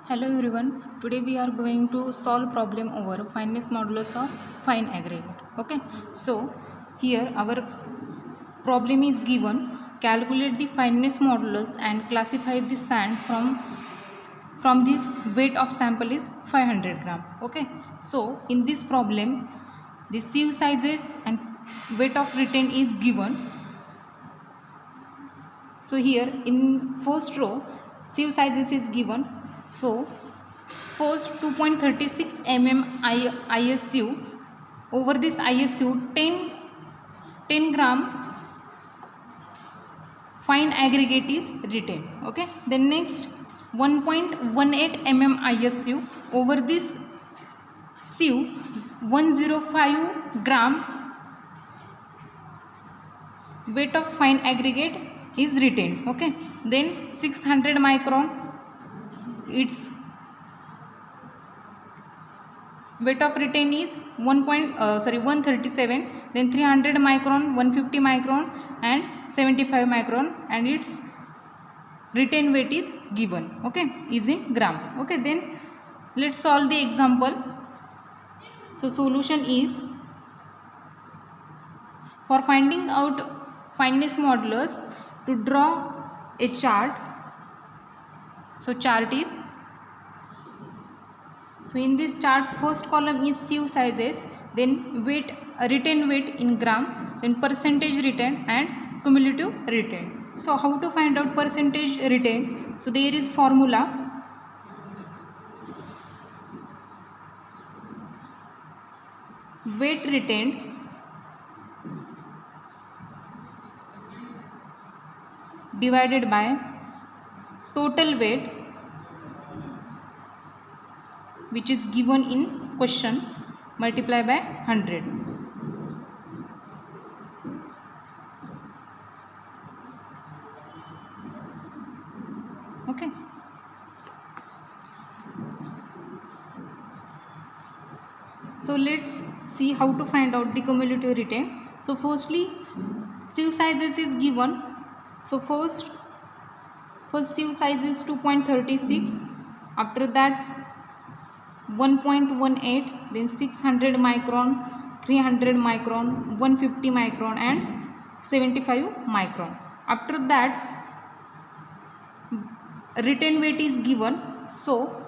Hello everyone. Today we are going to solve problem over fineness modulus of fine aggregate. Okay. So here our problem is given. Calculate the fineness modulus and classify the sand from this weight of sample is 500 gram. Okay. So in this problem the sieve sizes and weight of retain is given. So here in first row sieve sizes is given. So first 2.36 mm ISU, over this ISU 10 gram fine aggregate is retained. Okay. Then next 1.18 mm ISU, over this sieve 105 gram weight of fine aggregate is retained. Okay. Then 600 micron, its weight of retain is 137. Then 300 micron, 150 micron and 75 micron, and its retain weight is given. Okay, is in gram. Okay, then let's solve the example. So solution is, for finding out fineness modulus, to draw a chart. So chart is, so in this chart first column is sieve sizes, then weight, retain weight in gram, then percentage retain and cumulative retain. So how to find out percentage retain? So there is formula. Weight retained divided by total weight, which is given in question, multiply by 100. Okay. So let's see how to find out the cumulative retain. So firstly sieve sizes is given. So first sieve size is 2.36, after that 1.18, then 600 micron, 300 micron, 150 micron and 75 micron. After that retain weight is given. So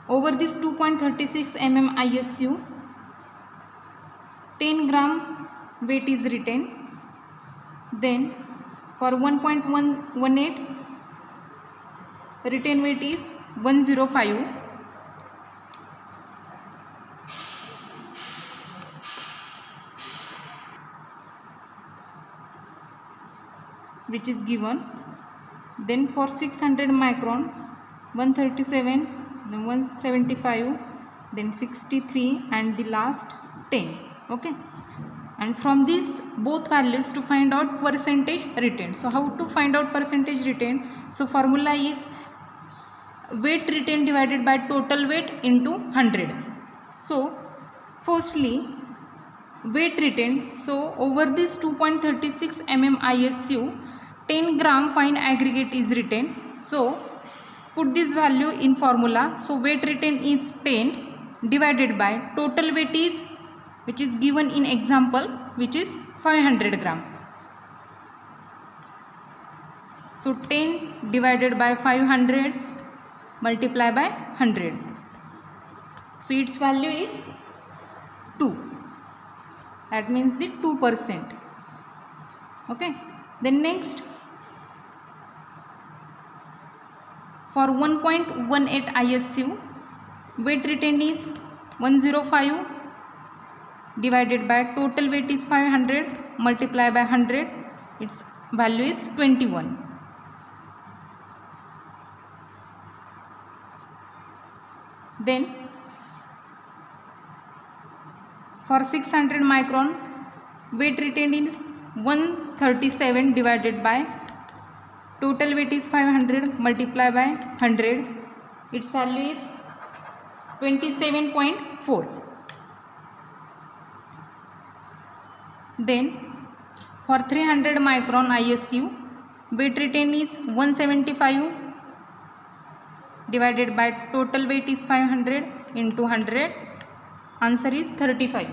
over this 2.36 mm ISU 10 gram weight is retained. Then for 1.118 retain weight is 105. Which is given. Then for 600 micron 137, then 175, then 63 and the last 10. Okay. And from these both values to find out percentage retained. So how to find out percentage retained? So formula is weight retained divided by total weight into 100. So firstly weight retained, so over this 2.36 mm ISU 10 gram fine aggregate is retained. So put this value in formula. So weight retained is 10 divided by total weight is, which is given in example, which is 500 gram. So 10 divided by 500 multiply by 100. So its value is 2. That means the 2%. Okay. Then next, for 1.18 ISU weight retained is 105 divided by total weight is 500 multiply by 100, its value is 21. Then for 600 micron weight retained is 137 divided by total weight is 500 multiply by 100, its value is 27.4. Then for 300 micron ISU weight retained is 175 divided by total weight is 500 into 100. Answer is 35.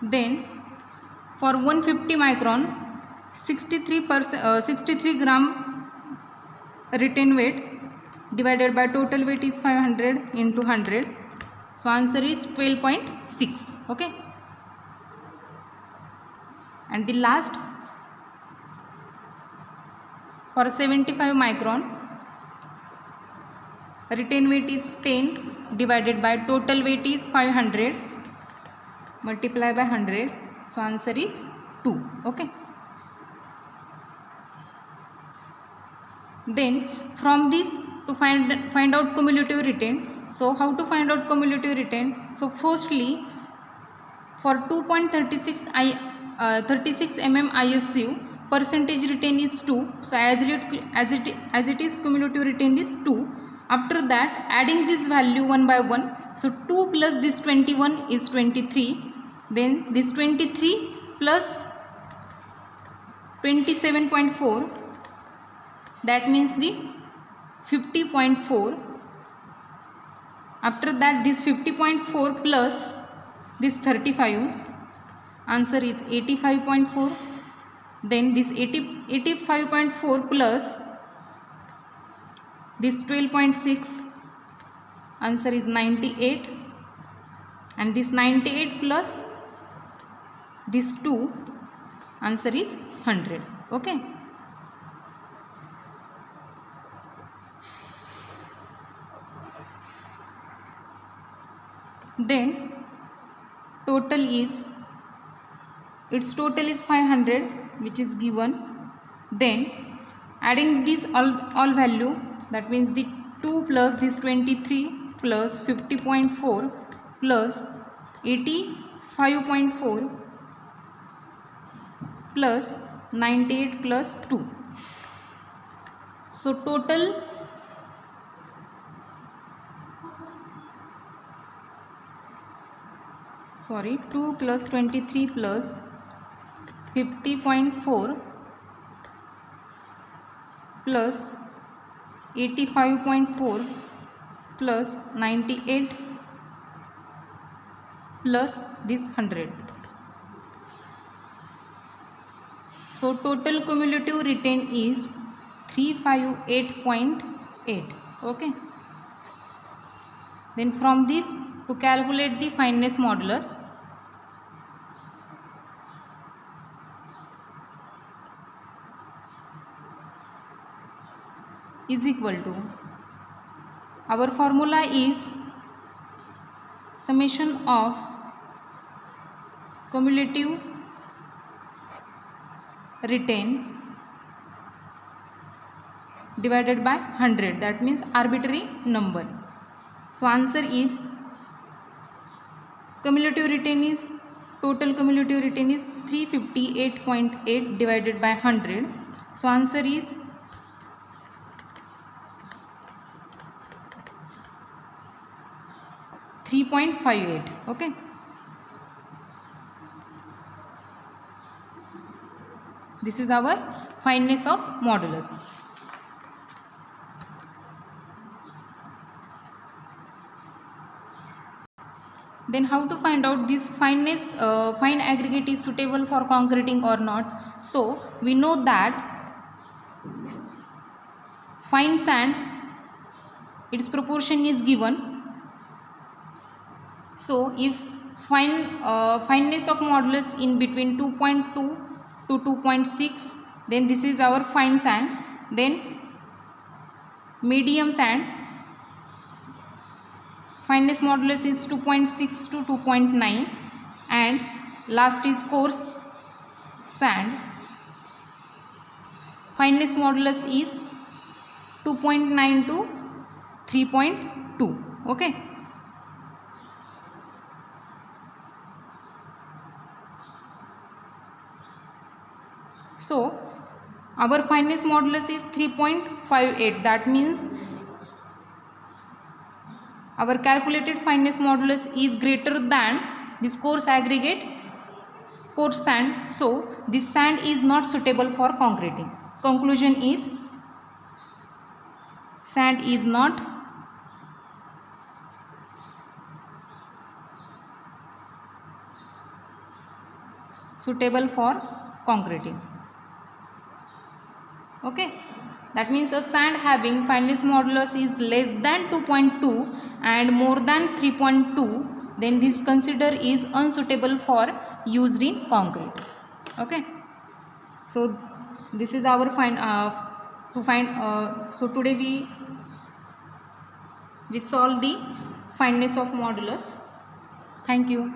Then for 150 micron 63 gram retain weight divided by total weight is 500 into 100. So answer is 12.6. Okay. And the last for 75 micron retain weight is 10 divided by total weight is 500 multiply by 100. So answer is 2. Okay. Then from this to find out cumulative retain. So how to find out cumulative retain? So firstly for 2.36 36 mm ISU percentage retain is 2. So as it is cumulative retain is 2. After that adding this value one by one. So 2 plus this 21 is 23. Then this 23 plus 27.4, that means the 50.4. After that this 50.4 plus this 35, answer is 85.4. Then this 85.4 plus this 12.6, answer is 98. And this 98 plus this 2, answer is 100. Okay. Then total is, its total is 500 which is given. Then adding this all value, that means the 2 plus this 23 plus 50.4 plus 85.4 plus 98 plus 2. So total 2 plus 23 plus 50.4 plus 85.4 plus 98 plus this 100. So total cumulative retain is 358.8. Okay. Then from this to calculate the fineness modulus, is equal to, our formula is summation of cumulative retain divided by 100, that means arbitrary number. So answer is cumulative retain is, total cumulative retain is 358.8 divided by 100. So answer is 3.58. Okay. This is our fineness of modulus. Then how to find out this fineness, fine aggregate is suitable for concreting or not? So we know that fine sand, its proportion is given. So if fineness of modulus in between 2.2 to 2.6, then this is our fine sand. Then medium sand, fineness modulus is 2.6 to 2.9, and last is coarse sand, fineness modulus is 2.9 to 3.2. Okay. So our fineness modulus is 3.58, that means our calculated fineness modulus is greater than this coarse aggregate, coarse sand. So this sand is not suitable for concreting. Conclusion is sand is not suitable for concreting. Okay, that means a sand having fineness modulus is less than 2.2 and more than 3.2, then this consider is unsuitable for used in concrete. Okay, so this is our so today we solve the fineness of modulus. Thank you.